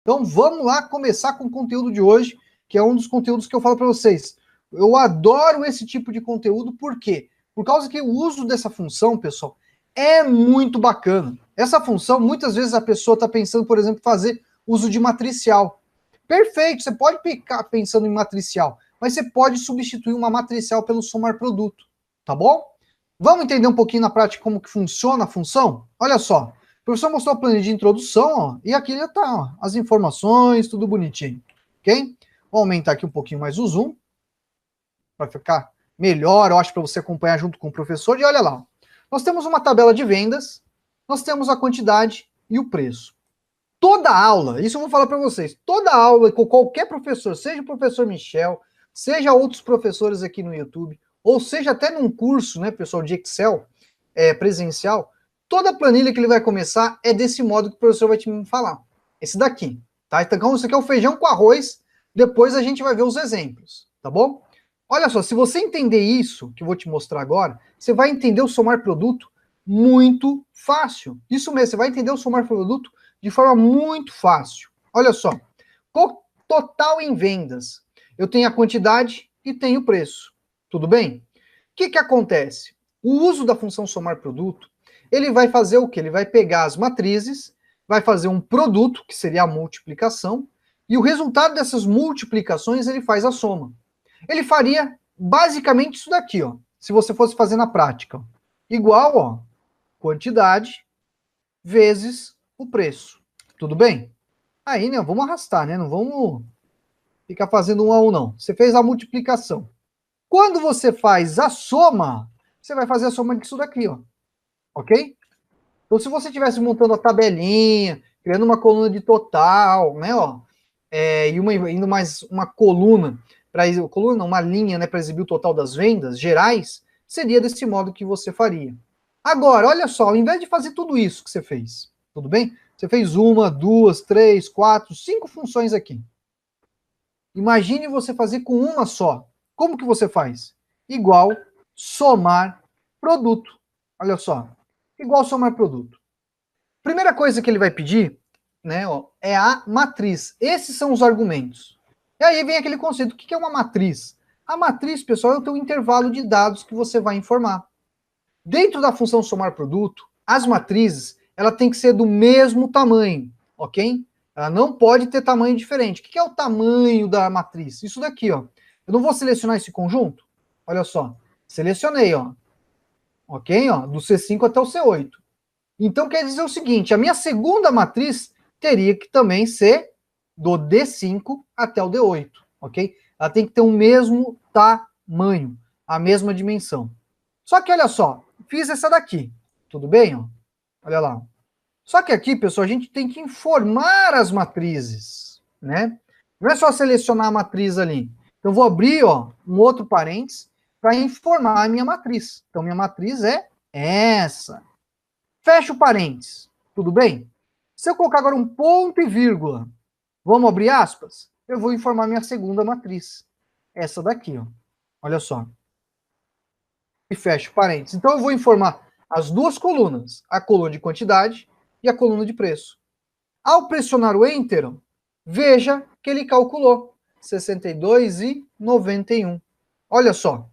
Então vamos lá começar com o conteúdo de hoje, que é um dos conteúdos que eu falo para vocês. Eu adoro esse tipo de conteúdo, por quê? Por causa que o uso dessa função, pessoal, é muito bacana. Essa função, muitas vezes a pessoa está pensando, por exemplo, fazer uso de matricial. Perfeito, você pode ficar pensando em matricial, mas você pode substituir uma matricial pelo somar produto, tá bom? Vamos entender um pouquinho na prática como que funciona a função? Olha só, o professor mostrou a planilha de introdução, ó, e aqui já está, ó, as informações, tudo bonitinho, ok? Vou aumentar aqui um pouquinho mais o zoom, para ficar melhor, eu acho, para você acompanhar junto com o professor. E olha lá, ó, nós temos uma tabela de vendas, nós temos a quantidade e o preço. Toda aula, isso eu vou falar para vocês, toda aula com qualquer professor, seja o professor Michel, seja outros professores aqui no YouTube, ou seja até num curso, né, pessoal, de Excel presencial, toda planilha que ele vai começar é desse modo que o professor vai te falar. Esse daqui, tá? Então, isso aqui é o feijão com arroz, depois a gente vai ver os exemplos, tá bom? Olha só, se você entender isso, que eu vou te mostrar agora, você vai entender o somar produto muito fácil. Isso mesmo, você vai entender o somar produto de forma muito fácil. Olha só, total em vendas. Eu tenho a quantidade e tenho o preço. Tudo bem? O que acontece? O uso da função somar produto, ele vai fazer o quê? Ele vai pegar as matrizes, vai fazer um produto, que seria a multiplicação, e o resultado dessas multiplicações ele faz a soma. Ele faria basicamente isso daqui, ó, se você fosse fazer na prática. Ó. Igual, ó, quantidade vezes o preço. Tudo bem? Aí, né, vamos arrastar, né? Não vamos ficar fazendo um a um, não. Você fez a multiplicação. Quando você faz a soma, você vai fazer a soma disso daqui, ó. Ok? Então, se você estivesse montando a tabelinha, criando uma coluna de total, né, ó, e indo mais uma coluna, coluna não, uma linha, né, para exibir o total das vendas gerais, seria desse modo que você faria. Agora, olha só, ao invés de fazer tudo isso que você fez, tudo bem? Você fez uma, duas, três, quatro, 5 funções aqui. Imagine você fazer com uma só. Como que você faz? Igual somar produto. Olha só. Igual somar produto. Primeira coisa que ele vai pedir, né, ó, é a matriz. Esses são os argumentos. E aí vem aquele conceito. O que é uma matriz? A matriz, pessoal, é o teu intervalo de dados que você vai informar. Dentro da função somar produto, as matrizes, ela tem que ser do mesmo tamanho, ok? Ela não pode ter tamanho diferente. O que é o tamanho da matriz? Isso daqui, ó. Eu não vou selecionar esse conjunto? Olha só. Selecionei, ó. Ok? Ó, do C5 até o C8. Então quer dizer o seguinte, a minha segunda matriz teria que também ser do D5 até o D8, ok? Ela tem que ter o mesmo tamanho, a mesma dimensão. Só que olha só, fiz essa daqui, tudo bem? Ó? Olha lá. Só que aqui, pessoal, a gente tem que informar as matrizes, né? Não é só selecionar a matriz ali. Então, eu vou abrir, ó, um outro parênteses para informar a minha matriz. Então, minha matriz é essa. Fecha o parênteses, tudo bem? Se eu colocar agora um ponto e vírgula, vamos abrir aspas? Eu vou informar minha segunda matriz. Essa daqui, ó. Olha só. E fecho parênteses. Então, eu vou informar as duas colunas, a coluna de quantidade e a coluna de preço. Ao pressionar o Enter, veja que ele calculou 62,91. Olha só.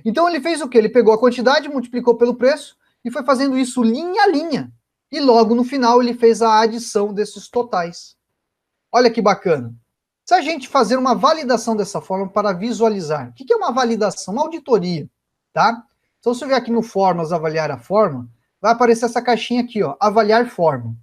Então ele fez o quê? Ele pegou a quantidade, multiplicou pelo preço e foi fazendo isso linha a linha. E logo no final ele fez a adição desses totais. Olha que bacana. Se a gente fazer uma validação dessa forma para visualizar, o que é uma validação? Uma auditoria, tá? Então se eu vier aqui no Formas, avaliar a forma, vai aparecer essa caixinha aqui, ó, avaliar forma.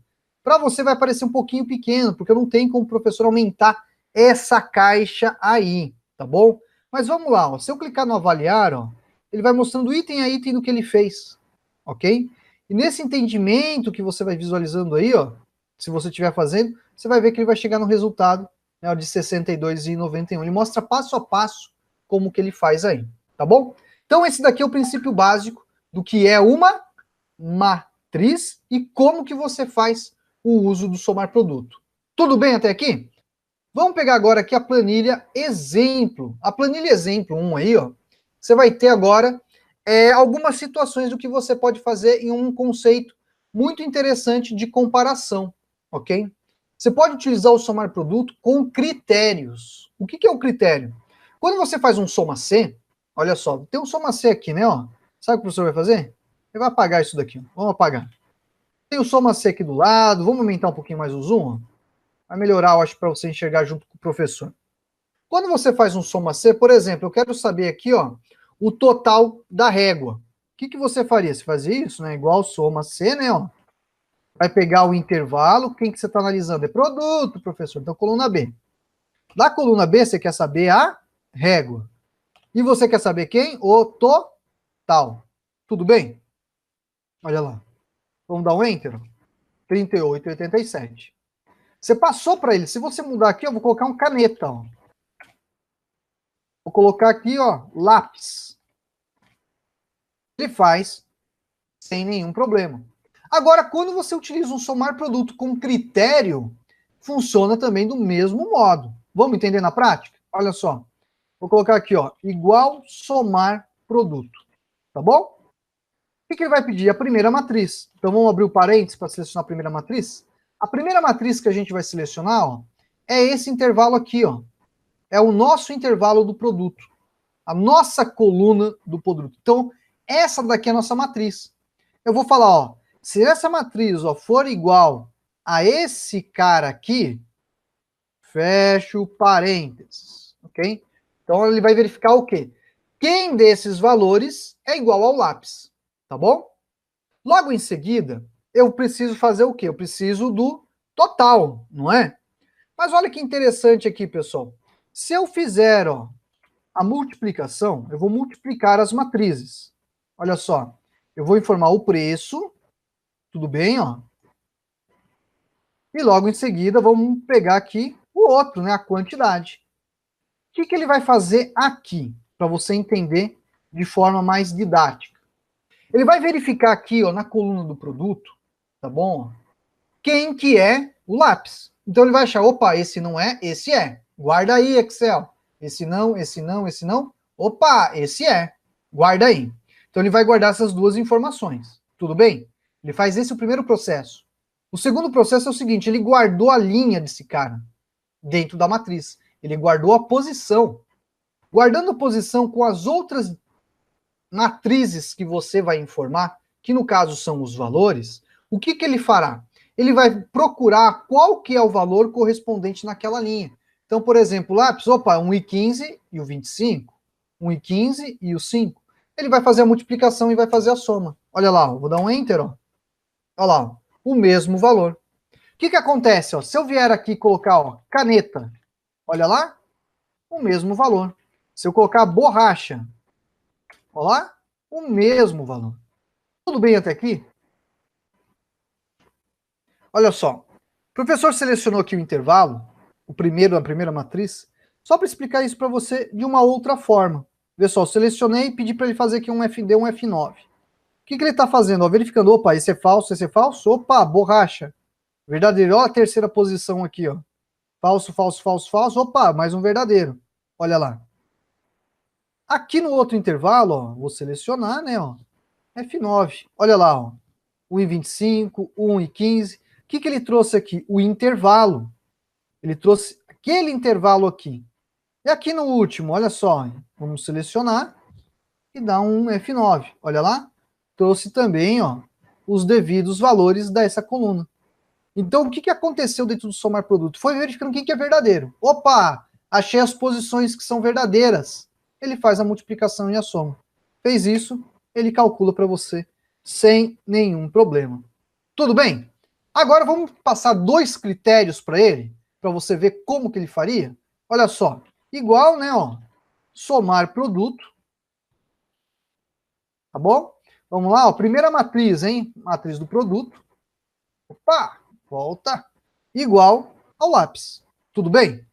Para você vai parecer um pouquinho pequeno, porque eu não tenho como o professor aumentar essa caixa aí, tá bom? Mas vamos lá, ó. Se eu clicar no avaliar, ó, ele vai mostrando item a item do que ele fez, ok? E nesse entendimento que você vai visualizando aí, ó, se você estiver fazendo, você vai ver que ele vai chegar no resultado, né, de 62,91. Ele mostra passo a passo como que ele faz aí, tá bom? Então esse daqui é o princípio básico do que é uma matriz e como que você faz o uso do somar produto. Tudo bem até aqui? Vamos pegar agora aqui a planilha exemplo. A planilha exemplo 1 aí, ó. Você vai ter agora algumas situações do que você pode fazer em um conceito muito interessante de comparação, ok? Você pode utilizar o somar produto com critérios. O que é o critério? Quando você faz um soma C, olha só, tem um soma C aqui, né? Ó. Sabe o que o professor vai fazer? Ele vai apagar isso daqui. Ó. Vamos apagar. Tem o soma C aqui do lado. Vamos aumentar um pouquinho mais o zoom. Ó. Vai melhorar, eu acho, para você enxergar junto com o professor. Quando você faz um soma C, por exemplo, eu quero saber aqui, ó, o total da régua. O que você faria? Você fazia isso, né? Igual soma C, né? Ó. Vai pegar o intervalo. Quem que você está analisando? É produto, professor. Então, coluna B. Da coluna B, você quer saber a régua. E você quer saber quem? O total. Tudo bem? Olha lá. Vamos dar um enter? 38,87. Você passou para ele. Se você mudar aqui, eu vou colocar um caneta. Ó. Vou colocar aqui, ó, lápis. Ele faz sem nenhum problema. Agora, quando você utiliza um somar produto com critério, funciona também do mesmo modo. Vamos entender na prática? Olha só. Vou colocar aqui, ó, igual somar produto. Tá bom? O que ele vai pedir? A primeira matriz. Então vamos abrir o parênteses para selecionar a primeira matriz. A primeira matriz que a gente vai selecionar, ó, é esse intervalo aqui, ó. É o nosso intervalo do produto. A nossa coluna do produto. Então, essa daqui é a nossa matriz. Eu vou falar, ó, se essa matriz, ó, for igual a esse cara aqui, fecha o parênteses, ok? Então ele vai verificar o quê? Quem desses valores é igual ao lápis, tá bom? Logo em seguida, eu preciso fazer o quê? Eu preciso do total, não é? Mas olha que interessante aqui, pessoal. Se eu fizer, ó, a multiplicação, eu vou multiplicar as matrizes. Olha só, eu vou informar o preço, tudo bem, ó? E logo em seguida, vamos pegar aqui o outro, né, a quantidade. O que ele vai fazer aqui, para você entender de forma mais didática? Ele vai verificar aqui, ó, na coluna do produto, tá bom? Quem que é o lápis. Então ele vai achar, opa, esse não é, esse é. Guarda aí, Excel. Esse não, esse não, esse não. Opa, esse é. Guarda aí. Então ele vai guardar essas duas informações. Tudo bem? Ele faz esse o primeiro processo. O segundo processo é o seguinte, ele guardou a linha desse cara dentro da matriz. Ele guardou a posição. Guardando a posição com as outras matrizes que você vai informar, que no caso são os valores, o que ele fará? Ele vai procurar qual que é o valor correspondente naquela linha. Então, por exemplo, lápis, opa, 1,15 e o 25, 1,15 e o 5. Ele vai fazer a multiplicação e vai fazer a soma. Olha lá, ó, vou dar um enter, ó. Olha lá, ó, o mesmo valor. O que acontece? Ó, se eu vier aqui colocar, ó, caneta, olha lá, o mesmo valor. Se eu colocar borracha, olha lá, o mesmo valor. Tudo bem até aqui? Olha só, o professor selecionou aqui o intervalo, a primeira matriz, só para explicar isso para você de uma outra forma. Vê só, eu selecionei e pedi para ele fazer aqui um FD, um F9. O que ele está fazendo? Ó, verificando, opa, esse é falso, opa, borracha. Verdadeiro, olha a terceira posição aqui, ó. Falso, falso, falso, falso, opa, mais um verdadeiro. Olha lá. Aqui no outro intervalo, ó, vou selecionar, né, ó, F9. Olha lá, ó, 1,25, 1,15. O que ele trouxe aqui? O intervalo. Ele trouxe aquele intervalo aqui. E aqui no último, olha só, vamos selecionar e dar um F9. Olha lá, trouxe também, ó, os devidos valores dessa coluna. Então, o que aconteceu dentro do somar produto? Foi verificando o que é verdadeiro. Opa, achei as posições que são verdadeiras. Ele faz a multiplicação e a soma. Fez isso, ele calcula para você sem nenhum problema. Tudo bem? Agora vamos passar dois critérios para ele, para você ver como que ele faria. Olha só, igual, né, ó, somar produto, tá bom? Vamos lá, ó, primeira matriz, hein? Matriz do produto. Opa, volta. Igual ao lápis. Tudo bem?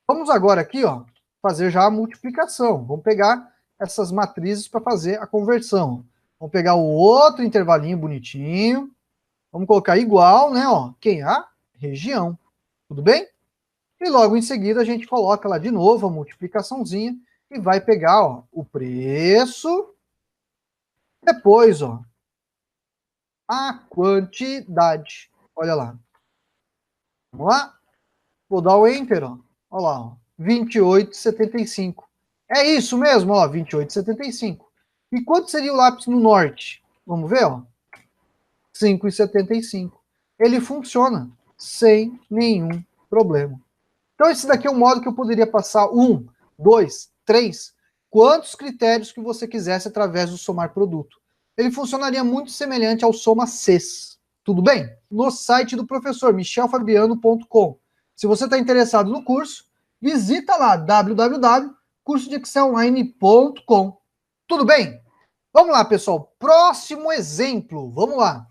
Vamos agora aqui, ó, fazer já a multiplicação. Vamos pegar essas matrizes para fazer a conversão. Vamos pegar o outro intervalinho bonitinho. Vamos colocar igual, né, ó, quem? A região. Tudo bem? E logo em seguida a gente coloca lá de novo a multiplicaçãozinha e vai pegar, ó, o preço. Depois, ó, a quantidade. Olha lá. Vamos lá? Vou dar o Enter, ó. Olha lá, ó. 28,75. É isso mesmo, ó, 28,75. E quanto seria o lápis no norte? Vamos ver, ó. 5,75. Ele funciona sem nenhum problema. Então esse daqui é um modo que eu poderia passar 1, 2, 3, quantos critérios que você quisesse através do somar produto. Ele funcionaria muito semelhante ao Soma CES. Tudo bem? No site do professor michelfabiano.com. Se você está interessado no curso, visita lá www.cursodexcelonline.com. Tudo bem? Vamos lá, pessoal. Próximo exemplo. Vamos lá.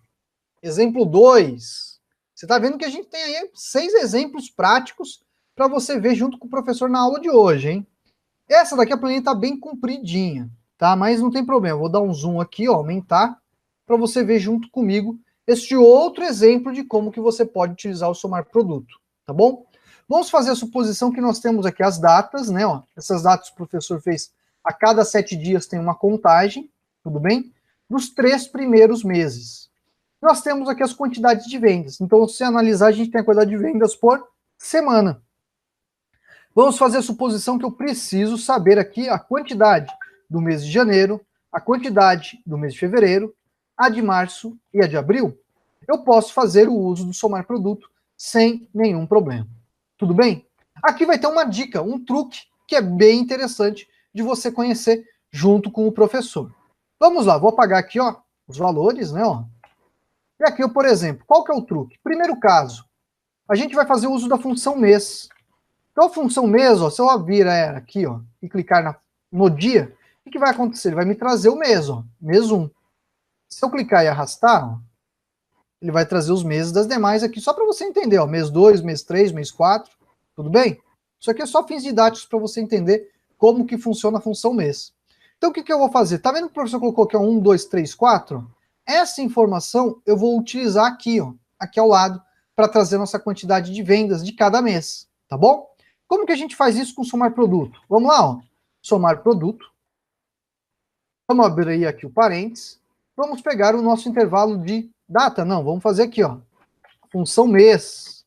Exemplo 2. Você está vendo que a gente tem aí 6 exemplos práticos para você ver junto com o professor na aula de hoje, hein? Essa daqui a planilha está bem compridinha, tá? Mas não tem problema. Vou dar um zoom aqui, ó, aumentar, para você ver junto comigo este outro exemplo de como que você pode utilizar o somar produto, tá bom? Vamos fazer a suposição que nós temos aqui as datas, né? Ó, essas datas o professor fez a cada 7 dias tem uma contagem, tudo bem? Dos 3 primeiros meses. Nós temos aqui as quantidades de vendas. Então, se analisar, a gente tem a quantidade de vendas por semana. Vamos fazer a suposição que eu preciso saber aqui a quantidade do mês de janeiro, a quantidade do mês de fevereiro, a de março e a de abril. Eu posso fazer o uso do somar produto sem nenhum problema. Tudo bem? Aqui vai ter uma dica, um truque que é bem interessante de você conhecer junto com o professor. Vamos lá, vou apagar aqui, ó, os valores, né, ó. E aqui, por exemplo, qual que é o truque? Primeiro caso, a gente vai fazer o uso da função mês. Então, a função mês, ó, se eu vir aqui, ó, e clicar no dia, o que vai acontecer? Ele vai me trazer o mês, ó, mês 1. Se eu clicar e arrastar, ó, ele vai trazer os meses das demais aqui, só para você entender, ó, mês 2, mês 3, mês 4, tudo bem? Isso aqui é só fins didáticos para você entender como que funciona a função mês. Então, o que eu vou fazer? Tá vendo que o professor colocou aqui, ó, 1, 2, 3, 4? Essa informação eu vou utilizar aqui, ó, aqui ao lado, para trazer nossa quantidade de vendas de cada mês, tá bom? Como que a gente faz isso com somar produto? Vamos lá, ó. Somar produto. Vamos abrir aqui o parênteses. Vamos pegar o nosso intervalo de data. Não, vamos fazer aqui, ó. Função mês.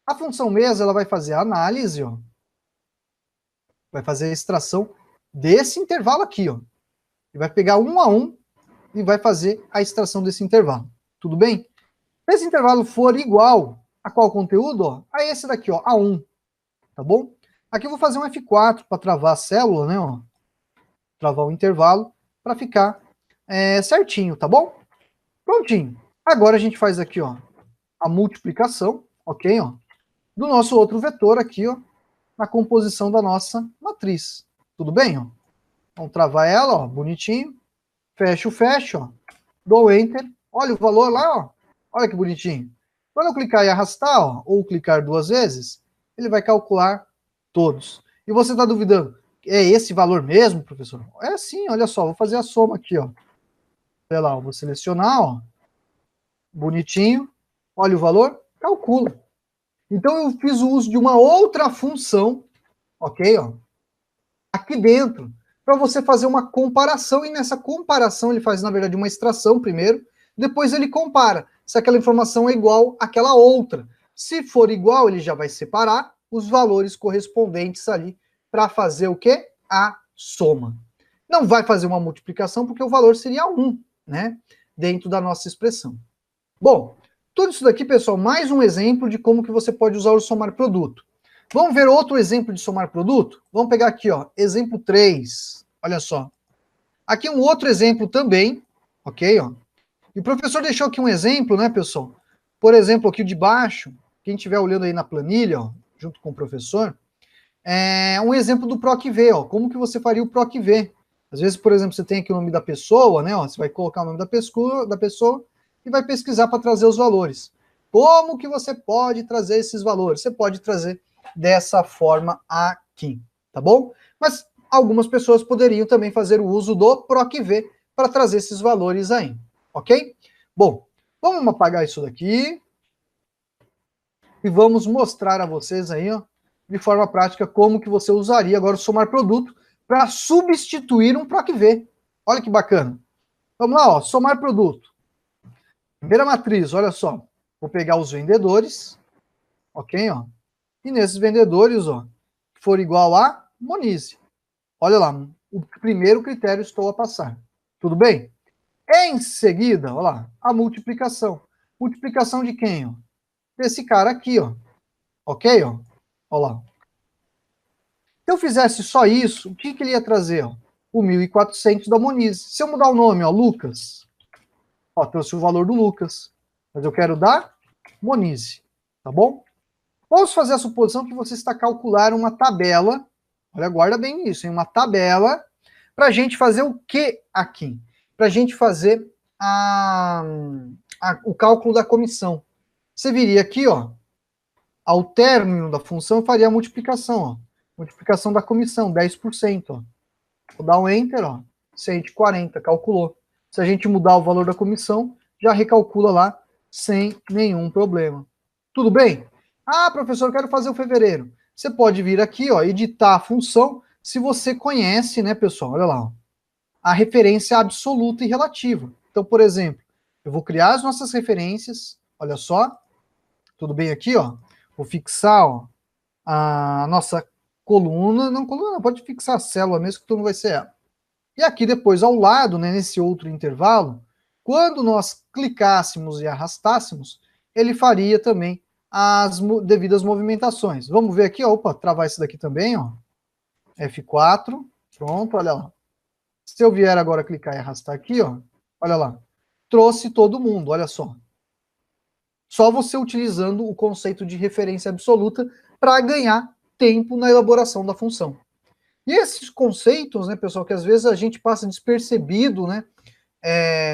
A função mês, ela vai fazer a análise, ó. Vai fazer a extração desse intervalo aqui, ó. E vai pegar um a um e vai fazer a extração desse intervalo. Tudo bem? Se esse intervalo for igual a qual conteúdo? Ó, a esse daqui, ó, A1. Tá bom? Aqui eu vou fazer um F4 para travar a célula, né? Ó, travar o intervalo para ficar certinho, tá bom? Prontinho. Agora a gente faz aqui, ó, a multiplicação, ok? Ó, do nosso outro vetor aqui, ó, na composição da nossa matriz. Tudo bem? Ó? Vamos travar ela, ó, bonitinho. Fecho, ó. Dou Enter. Olha o valor lá, ó. Olha que bonitinho. Quando eu clicar e arrastar, ó, ou clicar 2 vezes, ele vai calcular todos. E você está duvidando, é esse valor mesmo, professor? É sim, olha só, vou fazer a soma aqui, ó. Olha lá, vou selecionar, ó. Bonitinho. Olha o valor, calcula. Então eu fiz o uso de uma outra função, ok, ó, aqui dentro, para você fazer uma comparação, e nessa comparação ele faz, na verdade, uma extração primeiro, depois ele compara se aquela informação é igual àquela outra. Se for igual, ele já vai separar os valores correspondentes ali para fazer o quê? A soma. Não vai fazer uma multiplicação porque o valor seria 1, né? Dentro da nossa expressão. Bom, tudo isso daqui, pessoal, mais um exemplo de como que você pode usar o somar produto. Vamos ver outro exemplo de somar produto? Vamos pegar aqui, ó, exemplo 3. Olha só. Aqui um outro exemplo também, ok? Ó. E o professor deixou aqui um exemplo, né, pessoal? Por exemplo, aqui de baixo, quem estiver olhando aí na planilha, ó, junto com o professor, é um exemplo do PROC-V, ó. Como que você faria o PROC-V? Às vezes, por exemplo, você tem aqui o nome da pessoa, né? Ó, você vai colocar o nome da pessoa e vai pesquisar para trazer os valores. Como que você pode trazer esses valores? Você pode trazer dessa forma aqui, tá bom? Mas algumas pessoas poderiam também fazer o uso do PROC-V para trazer esses valores aí, ok? Bom, vamos apagar isso daqui e vamos mostrar a vocês aí, ó, de forma prática, como que você usaria agora o somar produto para substituir um PROC-V. Olha que bacana. Vamos lá, ó, somar produto. Primeira matriz, olha só. Vou pegar os vendedores, ok? Ó. E nesses vendedores, ó, que for igual a Monize. Olha lá, o primeiro critério estou a passar. Tudo bem? Em seguida, olha lá, a multiplicação. Multiplicação de quem? Ó? Desse cara aqui, ó. Ok? Ó? Olha lá. Se eu fizesse só isso, o que, que ele ia trazer? Ó? O 1.400 da Monize. Se eu mudar o nome, ó, Lucas, ó, trouxe o valor do Lucas. Mas eu quero dar Monize. Tá bom? Vamos fazer a suposição que você está calculando uma tabela. Olha, guarda bem isso, hein? Uma tabela para a gente fazer o que aqui? Para a gente fazer o cálculo da comissão. Você viria aqui, ó, ao término da função, faria a multiplicação, ó. Multiplicação da comissão, 10%, ó. Vou dar um Enter, ó. 140, calculou. Se a gente mudar o valor da comissão, já recalcula lá sem nenhum problema. Tudo bem? Ah, professor, eu quero fazer o fevereiro. Você pode vir aqui, ó, editar a função, se você conhece, né, pessoal? Olha lá, ó, a referência absoluta e relativa. Então, por exemplo, eu vou criar as nossas referências, olha só, tudo bem aqui, ó. Vou fixar, ó, a nossa coluna, não, pode fixar a célula mesmo, que tudo vai ser ela. E aqui depois, ao lado, né, nesse outro intervalo, quando nós clicássemos e arrastássemos, ele faria também as devidas movimentações. Vamos ver aqui, ó, opa, travar isso daqui também, ó. F4, pronto, olha lá. Se eu vier agora clicar e arrastar aqui, ó, olha lá, trouxe todo mundo, olha só. Só você utilizando o conceito de referência absoluta para ganhar tempo na elaboração da função. E esses conceitos, né, pessoal, que às vezes a gente passa despercebido, né,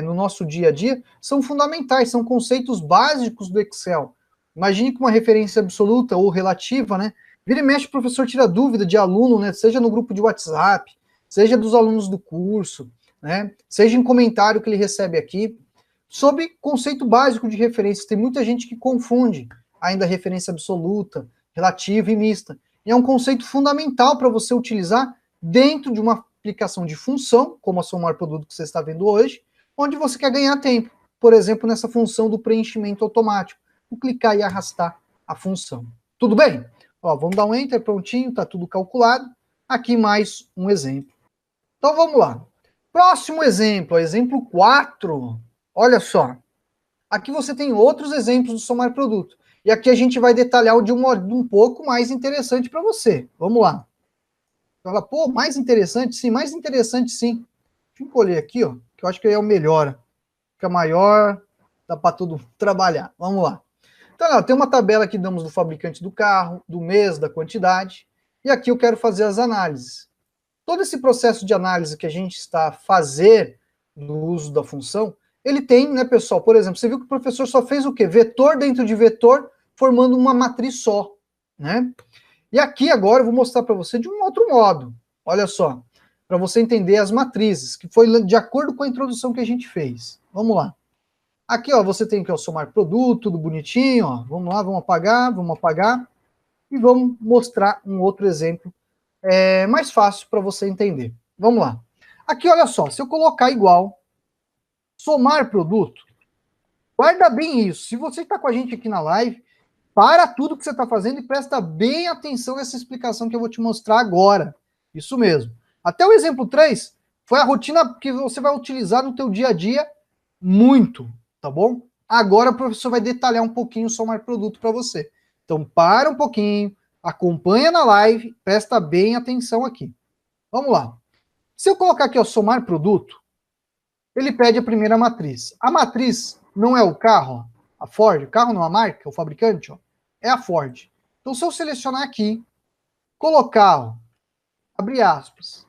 no nosso dia a dia, são fundamentais, são conceitos básicos do Excel. Imagine que uma referência absoluta ou relativa, né, vira e mexe o professor tira dúvida de aluno, né, seja no grupo de WhatsApp, seja dos alunos do curso, né, seja em comentário que ele recebe aqui, sobre conceito básico de referência. Tem muita gente que confunde ainda referência absoluta, relativa e mista. E é um conceito fundamental para você utilizar dentro de uma aplicação de função, como a somar produto que você está vendo hoje, onde você quer ganhar tempo. Por exemplo, nessa função do preenchimento automático. Vou clicar e arrastar a função. Tudo bem? Ó, vamos dar um Enter, prontinho, está tudo calculado. Aqui mais um exemplo. Então vamos lá. Próximo exemplo, exemplo 4. Olha só. Aqui você tem outros exemplos do somar produto. E aqui a gente vai detalhar o de um pouco mais interessante para você. Vamos lá. Fala, pô, mais interessante sim, mais interessante sim. Deixa eu encolher aqui, ó, que eu acho que aí é o melhor. Fica maior, dá para tudo trabalhar. Vamos lá. Então, ó, tem uma tabela que damos do fabricante do carro, do mês, da quantidade. E aqui eu quero fazer as análises. Todo esse processo de análise que a gente está a fazer no uso da função, ele tem, né, pessoal, por exemplo, você viu que o professor só fez o quê? Vetor dentro de vetor, formando uma matriz só, né? E aqui agora eu vou mostrar para você de um outro modo. Olha só, para você entender as matrizes, que foi de acordo com a introdução que a gente fez. Vamos lá. Aqui, ó, você tem que somar produto, tudo bonitinho, ó. Vamos lá, vamos apagar. E vamos mostrar um outro exemplo mais fácil para você entender. Vamos lá. Aqui, olha só, se eu colocar igual, somar produto, guarda bem isso. Se você está com a gente aqui na live, para tudo que você está fazendo e presta bem atenção nessa explicação que eu vou te mostrar agora. Isso mesmo. Até o exemplo 3 foi a rotina que você vai utilizar no teu dia a dia muito, tá bom? Agora o professor vai detalhar um pouquinho o somar produto para você. Então para um pouquinho, acompanha na live, presta bem atenção aqui. Vamos lá. Se eu colocar aqui, ó, somar produto, ele pede a primeira matriz. A matriz não é o carro, ó, a Ford, o carro não é a marca, o fabricante, ó, é a Ford. Então se eu selecionar aqui, colocar, ó, abrir aspas,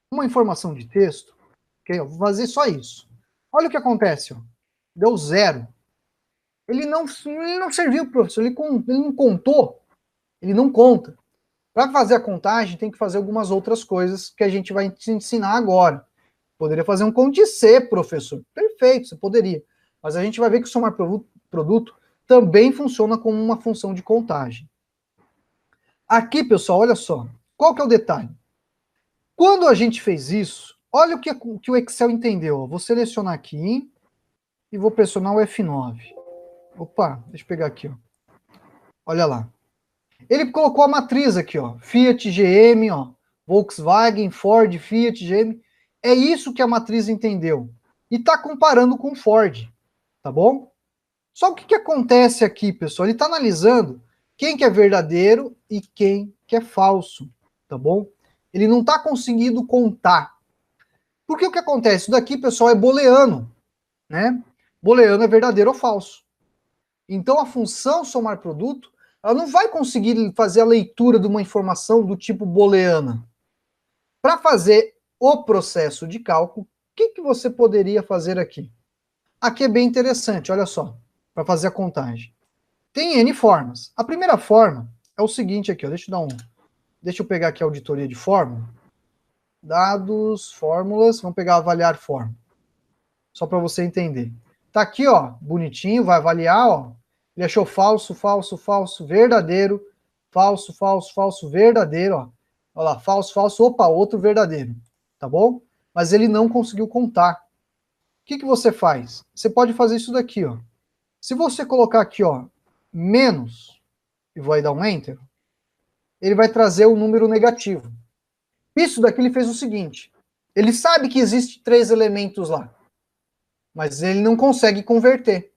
uma informação de texto, ok? Eu vou fazer só isso. Olha o que acontece, ó. Deu 0. Ele não serviu, professor, ele não contou, ele não conta. Para fazer a contagem, tem que fazer algumas outras coisas que a gente vai te ensinar agora. Poderia fazer um conte C, professor. Perfeito, você poderia. Mas a gente vai ver que o somar produto também funciona como uma função de contagem. Aqui, pessoal, olha só. Qual que é o detalhe? Quando a gente fez isso, olha o que o Excel entendeu. Vou selecionar aqui e vou pressionar o F9. Opa, deixa eu pegar aqui, ó. Olha lá. Ele colocou a matriz aqui, ó. Fiat, GM, ó. Volkswagen, Ford, Fiat, GM. É isso que a matriz entendeu. E está comparando com Ford, tá bom? Só o que acontece aqui, pessoal? Ele está analisando quem que é verdadeiro e quem que é falso, tá bom? Ele não está conseguindo contar. Porque o que acontece? Isso daqui, pessoal, é booleano, né? Booleano é verdadeiro ou falso. Então a função somar produto, ela não vai conseguir fazer a leitura de uma informação do tipo booleana. Para fazer o processo de cálculo, o que você poderia fazer aqui? Aqui é bem interessante, olha só, para fazer a contagem. Tem N formas. A primeira forma é o seguinte aqui, ó, deixa eu pegar aqui a auditoria de fórmula. Dados, fórmulas, vamos pegar avaliar fórmula. Só para você entender. Tá aqui, ó, bonitinho, vai avaliar, ó. Ele achou falso, falso, falso, verdadeiro, falso, falso, falso, verdadeiro, ó. Olha lá, falso, falso, opa, outro verdadeiro, tá bom? Mas ele não conseguiu contar. O que você faz? Você pode fazer isso daqui, ó. Se você colocar aqui, ó, menos, e vai dar um Enter, ele vai trazer um número negativo. Isso daqui ele fez o seguinte, ele sabe que existe 3 elementos lá, mas ele não consegue converter.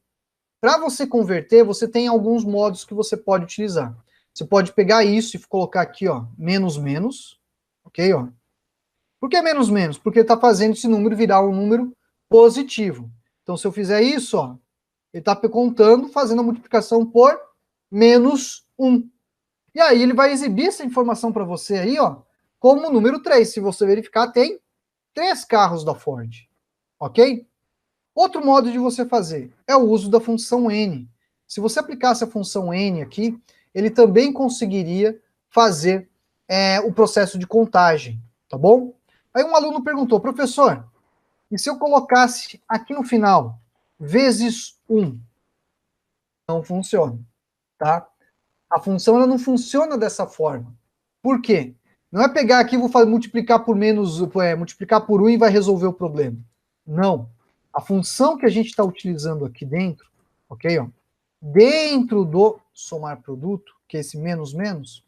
Para você converter, você tem alguns modos que você pode utilizar. Você pode pegar isso e colocar aqui, ó, menos, menos, ok, ó. Por que menos, menos? Porque está fazendo esse número virar um número positivo. Então, se eu fizer isso, ó, ele está contando, fazendo a multiplicação por menos 1. E aí ele vai exibir essa informação para você aí, ó, como número 3. Se você verificar, tem 3 carros da Ford, ok? Outro modo de você fazer é o uso da função n. Se você aplicasse a função n aqui, ele também conseguiria fazer o processo de contagem, tá bom? Aí um aluno perguntou, professor, e se eu colocasse aqui no final, vezes 1? Não funciona, tá? A função ela não funciona dessa forma. Por quê? Não é pegar aqui e vou multiplicar por multiplicar por 1 e vai resolver o problema. Não. A função que a gente está utilizando aqui dentro, ok? Ó, dentro do somar produto, que é esse menos menos,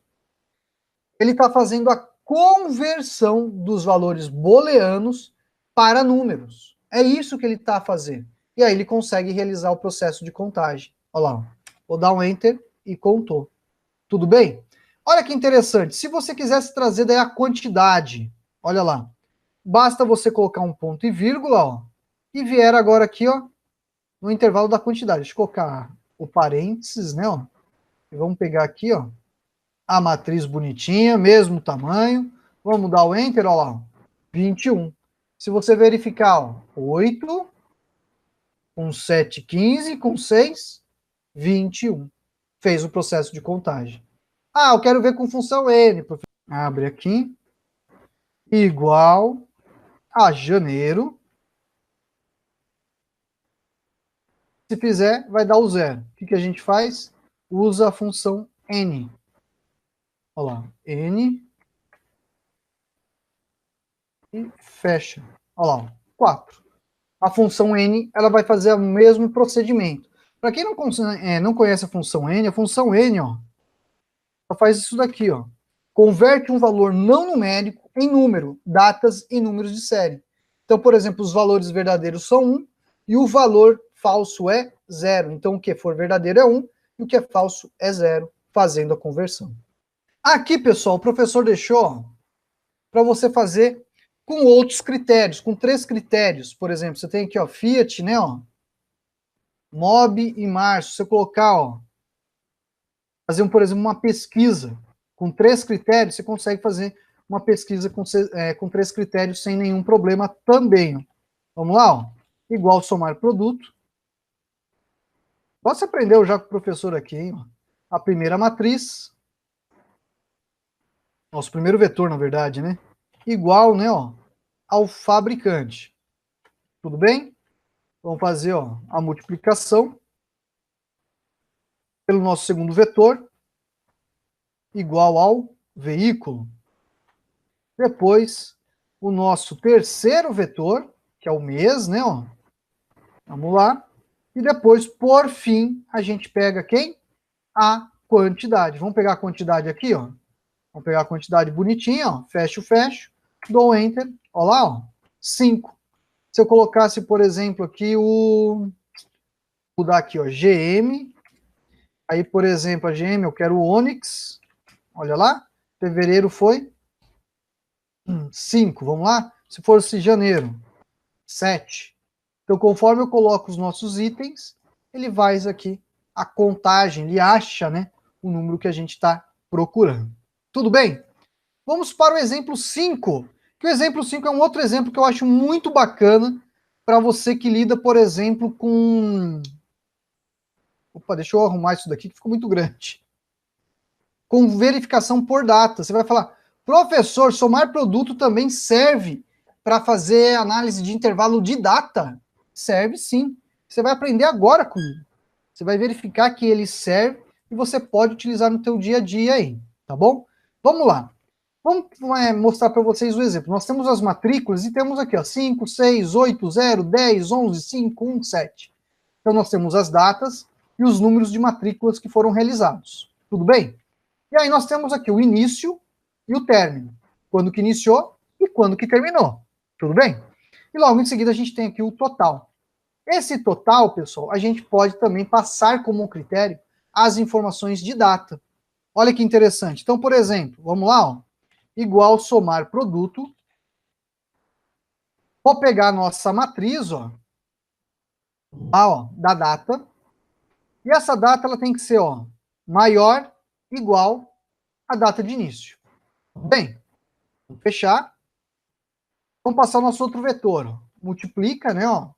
ele está fazendo a conversão dos valores booleanos para números. É isso que ele está a fazer. E aí ele consegue realizar o processo de contagem. Olha lá, ó. Vou dar um Enter e contou. Tudo bem? Olha que interessante. Se você quisesse trazer daí a quantidade, olha lá. Basta você colocar um ponto e vírgula, ó, e vier agora aqui, ó, no intervalo da quantidade. Deixa eu colocar o parênteses, né, ó. E vamos pegar aqui, ó, a matriz bonitinha, mesmo tamanho. Vamos dar o Enter, ó lá, 21. Se você verificar, ó, 8, com 7, 15, com 6, 21. Fez o processo de contagem. Ah, eu quero ver com função N. Abre aqui. Igual a janeiro. Se fizer, vai dar o 0. O que a gente faz? Usa a função N. Olha lá. N. E fecha. Olha lá. 4. A função N ela vai fazer o mesmo procedimento. Para quem não conhece a função N ó, ela faz isso daqui, ó. Converte um valor não numérico em número, datas e números de série. Então, por exemplo, os valores verdadeiros são 1 e o valor falso é 0. Então, o que for verdadeiro é 1 e o que é falso é 0, fazendo a conversão. Aqui, pessoal, o professor deixou para você fazer com outros critérios, com 3 critérios. Por exemplo, você tem aqui, ó, Fiat, né, ó, Mob e Março. Se você colocar, ó, fazer, por exemplo, uma pesquisa com 3 critérios, você consegue fazer uma pesquisa com 3 critérios sem nenhum problema também. Ó. Vamos lá, ó. Igual somar produto. Você aprendeu já com o professor aqui, hein? A primeira matriz. Nosso primeiro vetor, na verdade, né? Igual, né, ó, ao fabricante. Tudo bem? Vamos fazer, ó, a multiplicação pelo nosso segundo vetor igual ao veículo. Depois, o nosso terceiro vetor, que é o mês, né, ó. Vamos lá. E depois, por fim, a gente pega quem? A quantidade. Vamos pegar a quantidade aqui, ó. Vamos pegar a quantidade bonitinha, ó. Fecho, dou Enter. Olha lá, ó. 5. Se eu colocasse, por exemplo, aqui vou mudar aqui, ó, GM. Aí, por exemplo, a GM, eu quero o Onix. Olha lá. Fevereiro foi 5. Vamos lá? Se fosse janeiro, 7. Então, conforme eu coloco os nossos itens, ele vai aqui a contagem, ele acha, né, o número que a gente está procurando. Tudo bem? Vamos para o exemplo 5. Que o exemplo 5 é um outro exemplo que eu acho muito bacana para você que lida, por exemplo, com... Opa, deixa eu arrumar isso daqui que ficou muito grande. Com verificação por data. Você vai falar, professor, somar produto também serve para fazer análise de intervalo de data? Serve sim. Você vai aprender agora comigo. Você vai verificar que ele serve e você pode utilizar no teu dia a dia aí, tá bom? Vamos lá. Vamos mostrar para vocês o exemplo. Nós temos as matrículas e temos aqui, ó, 5, 6, 8, 0, 10, 11, 5, 1, 7. Então nós temos as datas e os números de matrículas que foram realizados. Tudo bem? E aí nós temos aqui o início e o término. Quando que iniciou e quando que terminou. Tudo bem? E logo em seguida a gente tem aqui o total. Esse total, pessoal, a gente pode também passar como critério as informações de data. Olha que interessante. Então, por exemplo, vamos lá, ó, igual somar produto. Vou pegar a nossa matriz, ó, lá, ó, da data. E essa data ela tem que ser, ó, maior, igual à data de início. Bem, vamos fechar. Vamos passar o nosso outro vetor. Ó. Multiplica, né, ó.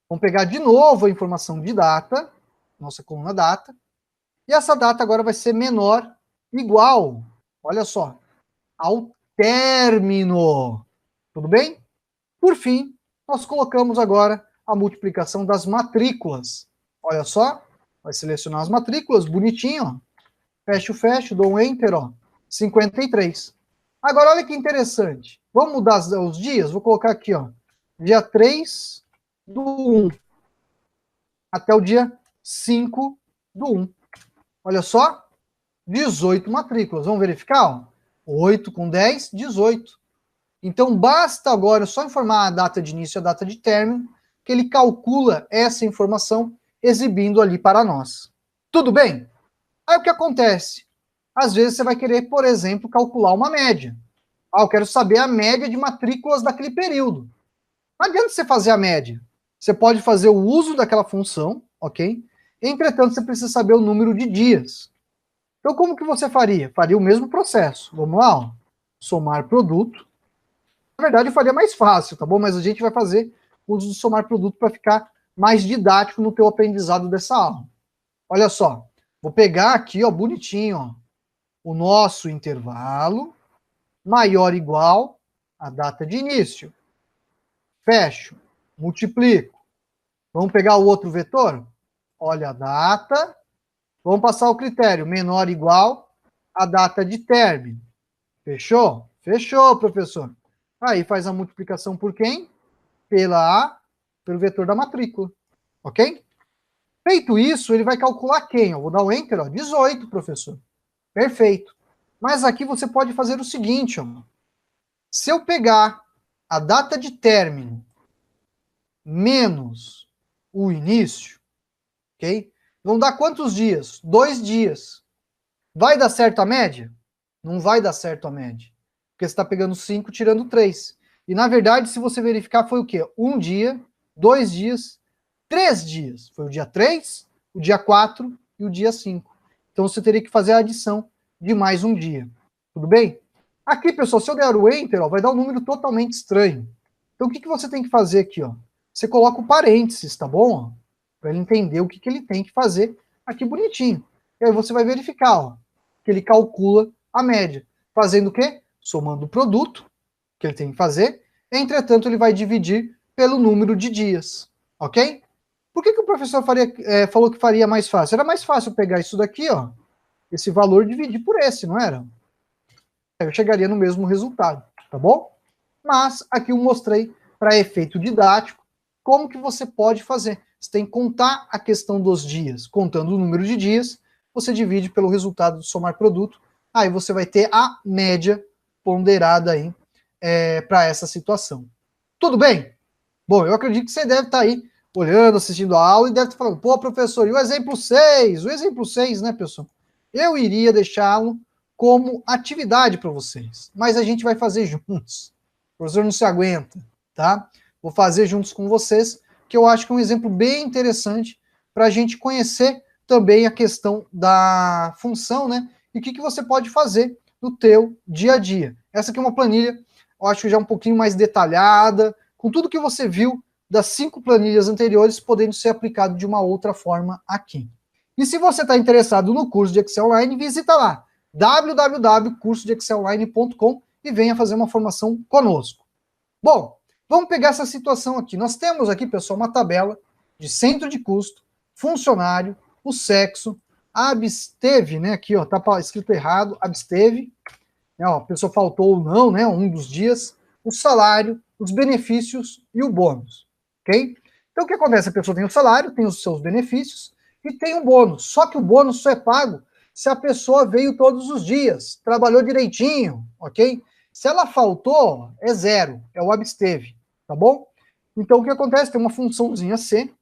Vamos pegar de novo a informação de data, nossa coluna data, e essa data agora vai ser menor, igual, olha só, ao término. Tudo bem? Por fim, nós colocamos agora a multiplicação das matrículas. Olha só, vai selecionar as matrículas, bonitinho, ó. Fecho, dou um Enter, ó, 53. Agora, olha que interessante. Vamos mudar os dias? Vou colocar aqui, ó, dia 3 do 1 até o dia 5 do 1. Olha só, 18 matrículas. Vamos verificar? Ó. 8 com 10, 18. Então, basta agora só informar a data de início e a data de término, que ele calcula essa informação exibindo ali para nós. Tudo bem? Aí o que acontece? Às vezes você vai querer, por exemplo, calcular uma média. Ah, eu quero saber a média de matrículas daquele período. Não adianta você fazer a média. Você pode fazer o uso daquela função, ok? Entretanto, você precisa saber o número de dias. Então, como que você faria? Faria o mesmo processo. Vamos lá, ó. Somar produto. Na verdade, eu faria mais fácil, tá bom? Mas a gente vai fazer o uso do somar produto para ficar mais didático no teu aprendizado dessa aula. Olha só. Vou pegar aqui, ó, bonitinho, ó, o nosso intervalo maior ou igual à data de início. Fecho. Multiplico. Vamos pegar o outro vetor? Olha a data. Vamos passar o critério menor ou igual à data de término. Fechou? Fechou, professor. Aí faz a multiplicação por quem? Pelo vetor da matrícula. Ok? Feito isso, ele vai calcular quem? Eu vou dar o Enter, ó, 18, professor. Perfeito. Mas aqui você pode fazer o seguinte, ó. Se eu pegar a data de término menos o início, ok? Vão dar quantos dias? 2 dias. Vai dar certo a média? Não vai dar certo a média. Porque você está pegando 5 tirando 3. E, na verdade, se você verificar, foi o quê? 1 dia, 2 dias, 3 dias. Foi o dia 3, o dia 4 e o dia 5. Então, você teria que fazer a adição de mais um dia. Tudo bem? Aqui, pessoal, se eu der o Enter, ó, vai dar um número totalmente estranho. Então, o que você tem que fazer aqui? Ó? Você coloca o parênteses, tá bom? Para ele entender o que ele tem que fazer aqui bonitinho. E aí você vai verificar, ó, que ele calcula a média. Fazendo o quê? Somando o produto que ele tem que fazer. Entretanto, ele vai dividir pelo número de dias. Ok? Por que o professor falou que faria mais fácil? Era mais fácil pegar isso daqui, ó, esse valor, e dividir por esse, não era? Eu chegaria no mesmo resultado, tá bom? Mas aqui eu mostrei para efeito didático como que você pode fazer. Você tem que contar a questão dos dias, contando o número de dias, você divide pelo resultado do somar produto, aí você vai ter a média ponderada aí para essa situação. Tudo bem? Bom, eu acredito que você deve estar aí olhando, assistindo a aula e deve estar falando, pô, professor, e o exemplo 6? O exemplo 6, né, pessoal? Eu iria deixá-lo como atividade para vocês, mas a gente vai fazer juntos. O professor não se aguenta, tá? Vou fazer juntos com vocês, que eu acho que é um exemplo bem interessante para a gente conhecer também a questão da função, né? E o que você pode fazer no teu dia a dia. Essa aqui é uma planilha, eu acho que já um pouquinho mais detalhada, com tudo que você viu das 5 planilhas anteriores, podendo ser aplicado de uma outra forma aqui. E se você está interessado no curso de Excel Online, visita lá, www.cursodeexcelonline.com e venha fazer uma formação conosco. Bom, vamos pegar essa situação aqui. Nós temos aqui, pessoal, uma tabela de centro de custo, funcionário, o sexo, absteve, né? Aqui, ó, tá escrito errado, absteve, né, ó, a pessoa faltou ou não, né? Um dos dias, o salário, os benefícios e o bônus, ok? Então o que acontece? A pessoa tem o salário, tem os seus benefícios e tem um bônus. Só que o bônus só é pago se a pessoa veio todos os dias, trabalhou direitinho, ok? Se ela faltou, é zero, é o absteve, tá bom? Então o que acontece? Tem uma funçãozinha C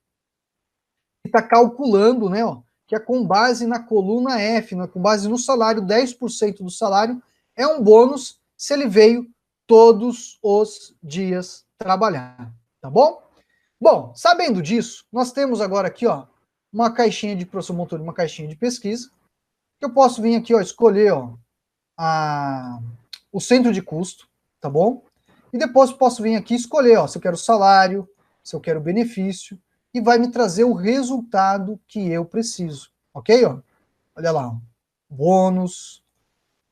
que está calculando, né, ó, que é com base na coluna F, né, com base no salário, 10% do salário é um bônus se ele veio todos os dias trabalhar, tá bom? Bom, sabendo disso, nós temos agora aqui, ó, uma caixinha de professor montou uma caixinha de pesquisa, que eu posso vir aqui, ó, escolher, ó, o centro de custo, tá bom? E depois posso vir aqui escolher, ó, se eu quero salário, se eu quero benefício, e vai me trazer o resultado que eu preciso, ok? Ó, olha lá, ó, bônus,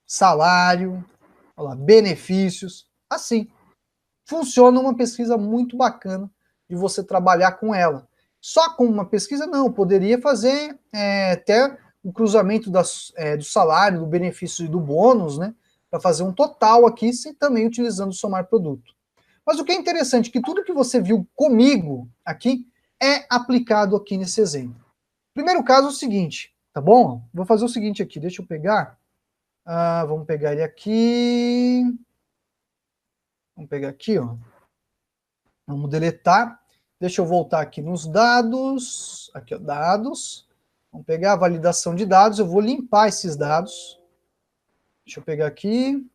salário, olha lá, benefícios, assim. Funciona uma pesquisa muito bacana de você trabalhar com ela. Só com uma pesquisa, não, poderia fazer até o cruzamento do salário, do benefício e do bônus, né? Para fazer um total aqui, também utilizando o somar produto. Mas o que é interessante é que tudo que você viu comigo aqui é aplicado aqui nesse exemplo. Primeiro caso é o seguinte, tá bom? Vou fazer o seguinte aqui, deixa eu pegar. Vamos pegar ele aqui. Vamos pegar aqui, ó. Vamos deletar. Deixa eu voltar aqui nos dados. Aqui, ó, dados. Vamos pegar a validação de dados. Eu vou limpar esses dados. Deixa eu pegar aqui.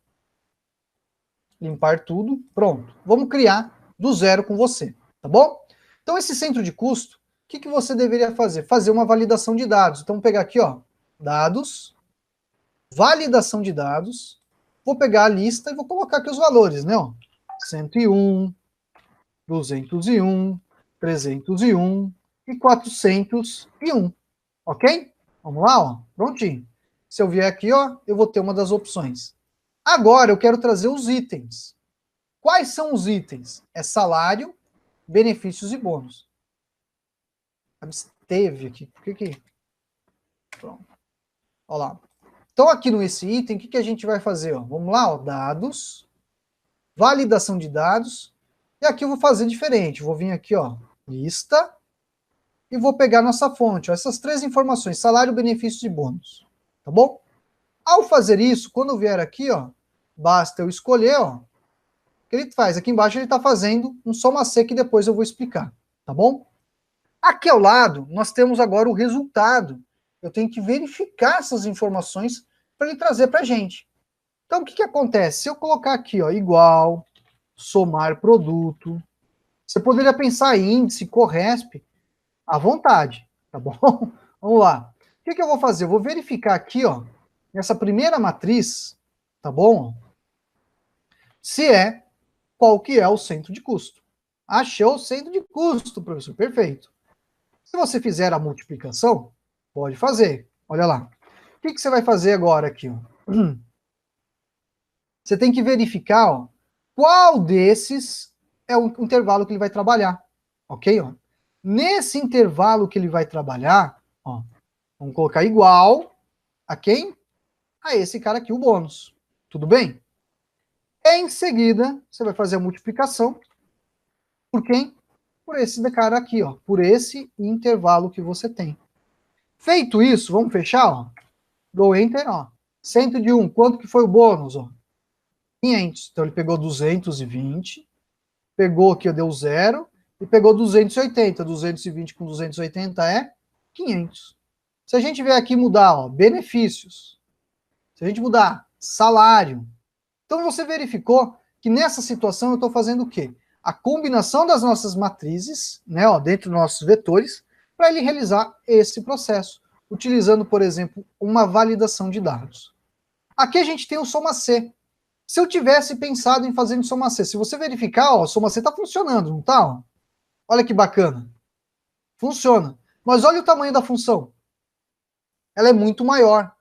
Limpar tudo. Pronto. Vamos criar do zero com você, tá bom? Então, esse centro de custo, o que você deveria fazer? Fazer uma validação de dados. Então, vou pegar aqui, ó, dados, validação de dados. Vou pegar a lista e vou colocar aqui os valores, né? Ó, 101, 201, 301 e 401, ok? Vamos lá, ó, prontinho. Se eu vier aqui, ó, eu vou ter uma das opções. Agora eu quero trazer os itens. Quais são os itens? É salário, benefícios e bônus. Absteve aqui. Por que? Pronto. Olha lá. Então aqui nesse item, o que a gente vai fazer? Ó? Vamos lá, ó, dados, validação de dados. E aqui eu vou fazer diferente. Vou vir aqui, ó, lista, e vou pegar nossa fonte, ó, essas 3 informações, salário, benefícios e bônus, tá bom? Ao fazer isso, quando eu vier aqui, ó, basta eu escolher, ó, o que ele faz? Aqui embaixo ele está fazendo um soma C que depois eu vou explicar, tá bom? Aqui ao lado, nós temos agora o resultado. Eu tenho que verificar essas informações para ele trazer para a gente. Então, o que acontece? Se eu colocar aqui, ó, igual, somar produto, você poderia pensar em índice, corresp, à vontade, tá bom? Vamos lá. O que eu vou fazer? Eu vou verificar aqui, ó, nessa primeira matriz, tá bom? Qual que é o centro de custo. Achou o centro de custo, professor, perfeito. Se você fizer a multiplicação, pode fazer. Olha lá. O que você vai fazer agora aqui? Ó? Você tem que verificar, ó, qual desses é o intervalo que ele vai trabalhar. Ok? Ó? Nesse intervalo que ele vai trabalhar, ó, vamos colocar igual a quem? A esse cara aqui, o bônus. Tudo bem? Em seguida, você vai fazer a multiplicação por quem? Por esse cara aqui, ó, por esse intervalo que você tem. Feito isso, vamos fechar, ó. Dou Enter, ó. 101, quanto que foi o bônus, ó? 500. Então ele pegou 220, pegou aqui, deu 0, e pegou 280. 220 com 280 é 500. Se a gente vier aqui mudar, ó, benefícios, se a gente mudar salário, então você verificou que nessa situação eu estou fazendo o quê? A combinação das nossas matrizes, né, ó, dentro dos nossos vetores, para ele realizar esse processo, utilizando, por exemplo, uma validação de dados. Aqui a gente tem o soma C. Se eu tivesse pensado em fazer em soma C, se você verificar, ó, o soma C está funcionando, não está? Ó? Olha que bacana. Funciona. Mas olha o tamanho da função. Ela é muito maior.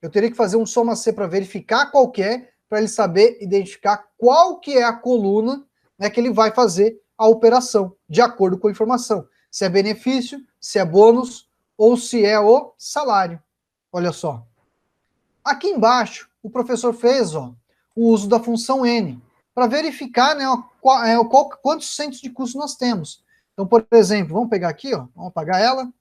Eu teria que fazer um soma C para verificar qual que é, para ele saber identificar qual que é a coluna, né, que ele vai fazer a operação, de acordo com a informação. Se é benefício, se é bônus, ou se é o salário. Olha só. Aqui embaixo, o professor fez, ó, o uso da função N, para verificar, né, quantos centros de custo nós temos. Então, por exemplo, vamos pegar aqui, ó, vamos apagar ela.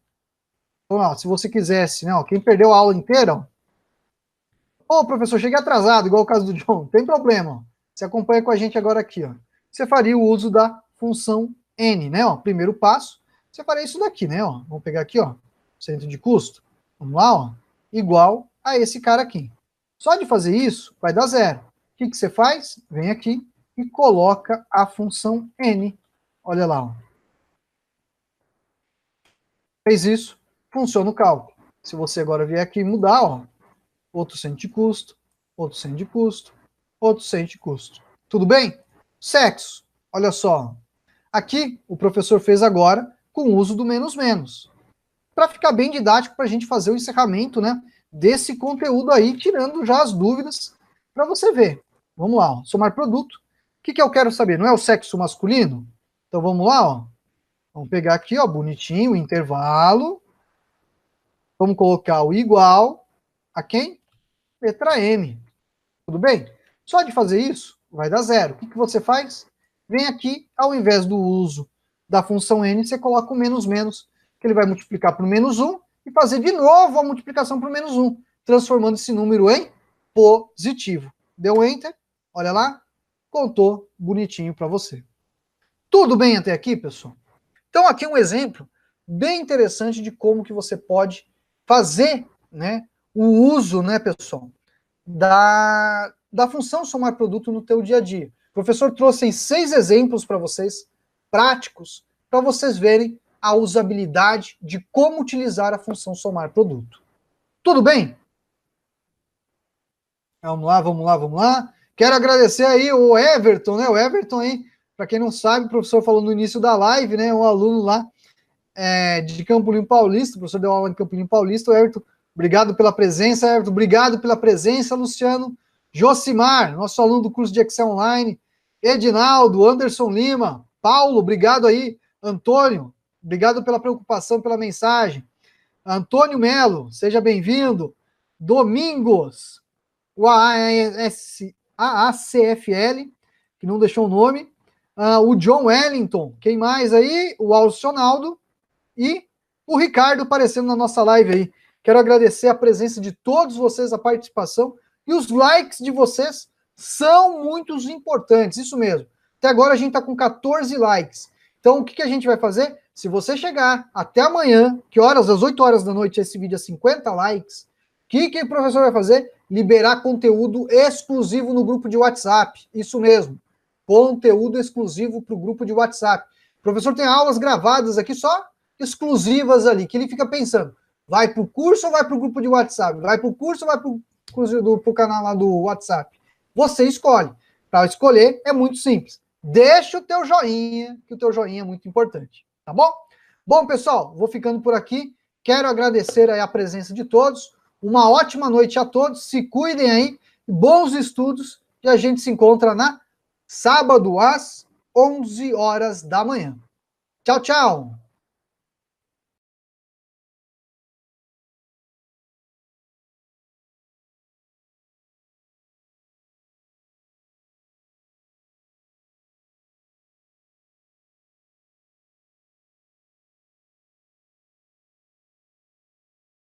Então, ó, se você quisesse, né, ó, quem perdeu a aula inteira, ó, ô, professor, cheguei atrasado, igual o caso do John, não tem problema, ó. Você acompanha com a gente agora aqui, ó. Você faria o uso da função N, né, ó, primeiro passo, você faria isso daqui, né, ó. Vamos pegar aqui, ó, centro de custo, vamos lá, ó, igual a esse cara aqui. Só de fazer isso, vai dar 0. O que você faz? Vem aqui e coloca a função N. Olha lá, ó. Fez isso, funciona o cálculo. Se você agora vier aqui e mudar, ó, outro centro de custo, outro centro de custo, outro centro de custo. Tudo bem? Sexo, olha só. Aqui, o professor fez agora com o uso do menos menos. Para ficar bem didático, para a gente fazer o encerramento, né, desse conteúdo aí, tirando já as dúvidas, para você ver. Vamos lá, ó, somar produto. O que eu quero saber? Não é o sexo masculino? Então vamos lá, ó. Vamos pegar aqui, ó, bonitinho, o intervalo. Vamos colocar o igual a quem? Letra M. Tudo bem? Só de fazer isso, vai dar 0. O que você faz? Vem aqui, ao invés do uso da função N, você coloca o menos menos, que ele vai multiplicar por menos 1 e fazer de novo a multiplicação por menos 1, transformando esse número em positivo. Deu Enter, olha lá, contou bonitinho para você. Tudo bem até aqui, pessoal? Então aqui um exemplo bem interessante de como que você pode fazer, né, o uso, né, pessoal, da função somar produto no teu dia a dia. O professor trouxe 6 exemplos para vocês, práticos, para vocês verem a usabilidade de como utilizar a função somar produto. Tudo bem? Vamos lá, vamos lá, vamos lá. Quero agradecer aí o Everton, né? O Everton aí, para quem não sabe, o professor falou no início da live, né? Um aluno lá de Campo Limpo Paulista, o professor deu aula em Campo Limpo Paulista, o Everton, obrigado pela presença, Everton, obrigado pela presença, Luciano. Josimar, nosso aluno do curso de Excel Online, Edinaldo, Anderson Lima, Paulo, obrigado aí, Antônio, obrigado pela preocupação, pela mensagem. Antônio Melo, seja bem-vindo. Domingos, o AACFL, que não deixou o nome. O John Wellington, quem mais aí? O Alcionaldo e o Ricardo aparecendo na nossa live aí. Quero agradecer a presença de todos vocês, a participação, e os likes de vocês são muito importantes, isso mesmo. Até agora a gente está com 14 likes. Então o que a gente vai fazer? Se você chegar até amanhã, que horas? Às 8 horas da noite, esse vídeo a 50 likes, o que o professor vai fazer? Liberar conteúdo exclusivo no grupo de WhatsApp. Isso mesmo. Conteúdo exclusivo para o grupo de WhatsApp. O professor tem aulas gravadas aqui só exclusivas ali, que ele fica pensando, vai para o curso ou vai para o grupo de WhatsApp? Vai para o curso ou vai para o canal lá do WhatsApp? Você escolhe. Para escolher é muito simples. Deixa o teu joinha, que o teu joinha é muito importante. Tá bom? Bom, pessoal, vou ficando por aqui. Quero agradecer aí a presença de todos. Uma ótima noite a todos. Se cuidem aí. Bons estudos. E a gente se encontra na sábado às 11 horas da manhã. Tchau, tchau.